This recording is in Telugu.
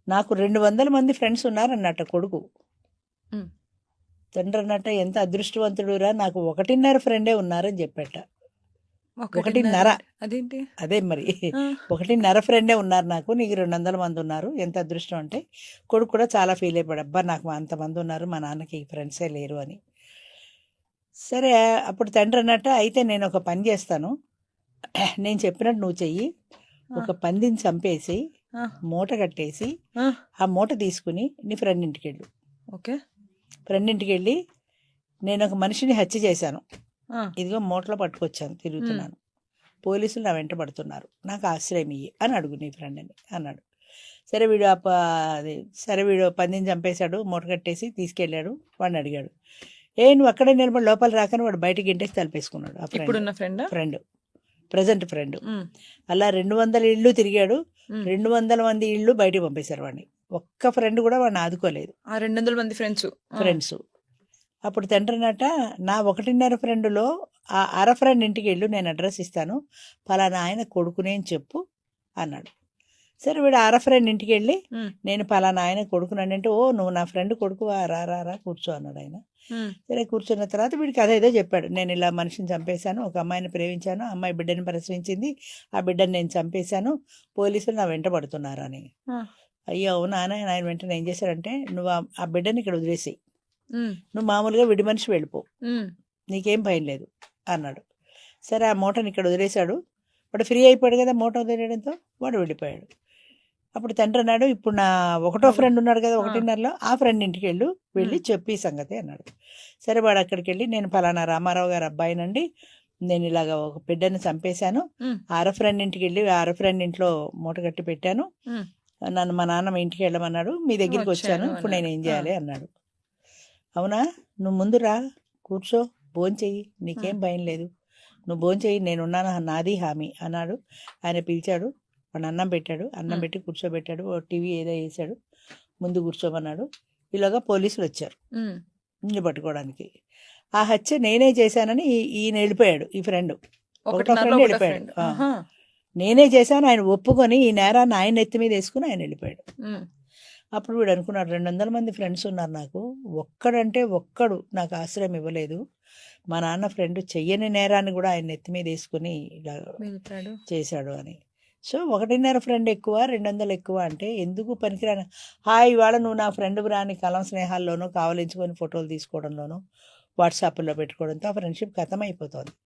నాకు 200 మంది ఫ్రెండ్స్ ఉన్నారన్నట్ట కొడుకు. ఉమ్. తండ్రి అన్నట్ట ఎంత అదృష్టవంతుడురా, నాకు 1.5 ఫ్రెండే ఉన్నారని చెప్పాట. 1.5. అదేంటి? అదే మరి ఆ, 1.5 ఫ్రెండే ఉన్నారు నాకు, నీకు 200 మంది ఉన్నారు, ఎంత అదృష్టం అంటే. కొడుకు కూడా చాలా ఫీల్ అయిపోయాడు, అబ్బా నాకు అంతమంది ఉన్నారు, మా నాన్నకి ఫ్రెండ్సే లేరు అని. సరే అప్పుడు తండ్రి అన్నట్ట, అయితే నేను ఒక పని చేస్తాను, నేను చెప్పినట్టు నువ్వు చెయ్యి, ఒక పందిని చంపేసి ఆ, మూట కట్టేసి ఆ, ఆ మూట తీసుకుని నీ ఫ్రెండ్ ఇంటికి వెళ్ళు. ఓకే. ఫ్రెండ్ ఇంటికి వెళ్ళి, నేను ఒక మనిషిని హత్య చేశాను, ఆ, ఇదిగో మూటలో పట్టుకొచ్చాను, తిరుగుతున్నాను, పోలీసులు నా వెంట పడుతున్నారు, నాకు ఆశ్రయం ఇయ్యి అని అడుగు నీ ఫ్రెండ్ని అన్నాడు. సరే వీడు అది సరే వీడు పందిని చంపేశాడు, మూట కట్టేసి తీసుకెళ్ళాడు. వాడిని అడిగాడు, నువ్వు అక్కడే నిలబడి లోపల రాకని వాడు బయటికి ఇంటేసి తలిపేసుకున్నాడు. ఆ ఇప్పుడున్న ఫ్రెండా? ఫ్రెండ్ ప్రజెంట్ ఫ్రెండ్ అలా 200 ఇళ్ళు తిరిగాడు, 200 మంది ఇళ్ళు బయటికి పంపేశారు వాడిని. ఒక్క ఫ్రెండ్ కూడా వాడిని ఆదుకోలేదు. ఆ 200 మంది ఫ్రెండ్స్. అప్పుడు తండ్రి అన్నట, నా 1.5 ఫ్రెండ్లో ఆ అర ఫ్రెండ్ ఇంటికి వెళ్ళు, నేను అడ్రస్ ఇస్తాను, పలానా ఆయన కొడుకునే అని చెప్పు అన్నాడు. సరే వీడు అర ఫ్రెండ్ ఇంటికి వెళ్ళి, నేను పలానా ఆయన కొడుకునండి అంటే, ఓ నువ్వు నా ఫ్రెండ్ కొడుకు, రా రా రా కూర్చో అన్నాడు ఆయన. సరే కూర్చున్న తర్వాత వీడికి అదేదో చెప్పాడు, నేను ఇలా మనిషిని చంపేశాను, ఒక అమ్మాయిని ప్రేమించాను, అమ్మాయి బిడ్డని ప్రసవించింది, ఆ బిడ్డని నేను చంపేశాను, పోలీసులు నా వెంట పడుతున్నారు అని. అయ్యో అవునా అని ఆయన వెంటనే ఏం చేశాడంటే, నువ్వు ఆ బిడ్డని ఇక్కడ వదిలేసి నువ్వు మామూలుగా విడి మనిషి వెళ్ళిపో, నీకేం భయం లేదు అన్నాడు. సరే ఆ మూటని ఇక్కడ వదిలేశాడు. వాడు ఫ్రీ అయిపోయాడు కదా మూట వదిలేయడంతో, వాడు వెళ్ళిపోయాడు. అప్పుడు తండ్రి అన్నాడు, ఇప్పుడు నా 1వ ఫ్రెండ్ ఉన్నాడు కదా 1.5లో, ఆ ఫ్రెండ్ ఇంటికి వెళ్ళి చెప్పి ఈ సంగతి అన్నాడు. సరే వాడు అక్కడికి వెళ్ళి, నేను పలానా రామారావు గారు అబ్బాయినండి, నేను ఇలాగ ఒక బిడ్డని చంపేశాను, అర ఫ్రెండ్ ఇంటికి వెళ్ళి అర ఫ్రెండ్ ఇంట్లో మూట కట్టి పెట్టాను, నన్ను మా నాన్న మీ ఇంటికి వెళ్ళమన్నాడు, మీ దగ్గరికి వచ్చాను, ఇప్పుడు నేను ఏం చేయాలి అన్నాడు. అవునా, నువ్వు ముందు రా, కూర్చో, భోంచెయ్యి, నీకేం భయం లేదు, నువ్వు భోంచెయ్యి, నేనున్నాను, నాది హామీ అన్నాడు. ఆయన పిలిచాడు, వాడు అన్నం పెట్టాడు, అన్నం పెట్టి కూర్చోబెట్టాడు, టీవీ ఏదో వేసాడు, ముందు కూర్చోమన్నాడు. ఇలాగా పోలీసులు వచ్చారు ఇల్లు పట్టుకోవడానికి. ఆ హత్య నేనే చేశానని ఈయన వెళ్ళిపోయాడు, ఈ ఫ్రెండ్ 1వ ఫ్రెండ్ వెళ్ళిపోయాడు. నేనే చేశాను ఆయన ఒప్పుకొని, ఈ నేరాన్ని ఆయన ఎత్తి మీద వేసుకుని ఆయన వెళ్ళిపోయాడు. అప్పుడు వీడు అనుకున్నాడు, 200 మంది ఫ్రెండ్స్ ఉన్నారు నాకు, ఒక్కడు నాకు ఆశ్రయం ఇవ్వలేదు, మా నాన్న ఫ్రెండ్ చెయ్యని నేరాన్ని కూడా ఆయన ఎత్తి మీద వేసుకుని ఇలా చేశాడు అని. సో 1.5 ఫ్రెండ్ ఎక్కువ, 200 ఎక్కువ అంటే ఎందుకు పనికిరాని. హాయ్ ఇవాళ నువ్వు నా ఫ్రెండ్ రాని కలం స్నేహాల్లోనూ కావలించుకొని ఫోటోలు తీసుకోవడంలోనూ వాట్సాప్లో పెట్టుకోవడంతో ఆ ఫ్రెండ్షిప్ ఖతం అయిపోతుంది.